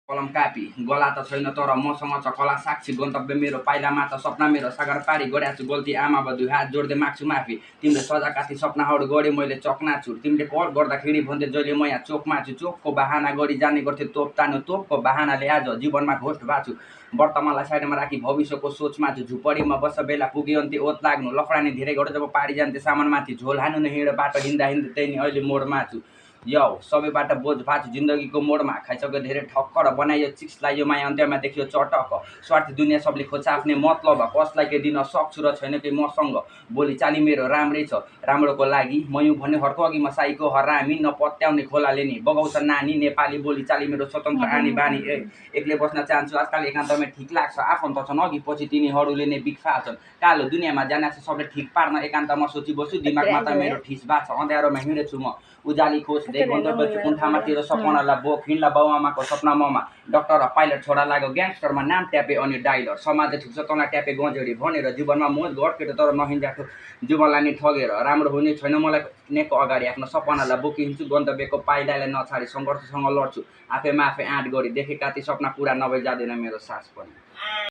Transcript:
कलम कापी गला त छैन तर मसँग छ कला साक्षी गन्तव्य मेरो पाइलामा त सपना मेरो सागर पारी गड्या छु गल्ती आमा बधु हात जोड्दै माग्छु माफी तिम्रो सजा काथी सपनाहरू गरे मैले चकनाचुर तिमीले कल गर्दाखेरि भन्थे जहिले म यहाँ चोकमा छु चोकको बहाना गरी जाने गर्थे तोप तान्यो तोपको बहानाले आज जीवनमा घोस्ट भएको छु वर्तमानलाई साइडमा राखी भविष्यको सोचमा छु झुपडीमा बस्छ बेला पुगे अन्ते ओत लाग्नु लफडानी धेरै गढ जब पारी जान्थे सामानमाथि झोल हानु नै हिँड बाटो हिँड्दा हिँड्दै त्यही नि अहिले मोडमा छु यौ सबैबाट बोझ भाछु जिन्दगीको मोडमा खाइसक्यो धेरै ठक्कर बनाइयो चिक्सलाई यो माया अन्त्यमा देखियो चटक स्वार्थी दुनियाँ सबले खोज्छ आफ्नै मतलब कसलाई के दिन सक्छु र छैन केही मसँग बोली चाली मेरो राम्रै छ राम्रोको लागि म यो भन्ने हर्को अघिमा साईको हरामी नपत्याउने खोलाले नि बगाउँछ नानी नेपाली बोली चाली मेरो स्वतन्त्र आनी बानी एक्लै बस्न चाहन्छु आजकल एकान्तमै ठिक लाग्छ आफन्त छन् अघि पछि तिनीहरूले नै बिख फाल्छन् कालो दुनियाँमा जाने छ सबले ठिक पार्न एकान्तमा सोची बस्छु दिमागमा त मेरो ठिस भएको छ अँध्यारोमा हिँडेछु म उजाली खोज दे गन्तव्य छु कुण्ठामा तेरो सपनालाई बोक हिँड्ला बाउ आमाको सपना ममा डक्टर पाइलट छोरा लाग्यो ग्याङ्स्टरमा नाम ट्यापे अनि डाइलर समाजले ठुक्छ तँलाई ट्यापे गँजेडी भनेर जीवनमा मोज घटकेट तर नहिँड्याको जीवनलाई नि ठगेर राम्रो हुने छैन मलाई नेको अगाडि आफ्नो सपनालाई बोकिन्छु गन्तव्यको पाइलालाई नछाडी सङ्घर्षसँग लड्छु आफैमा आफै आँट गरी देखेका ती सपना पुरा नभई जाँदैन मेरो सास पनि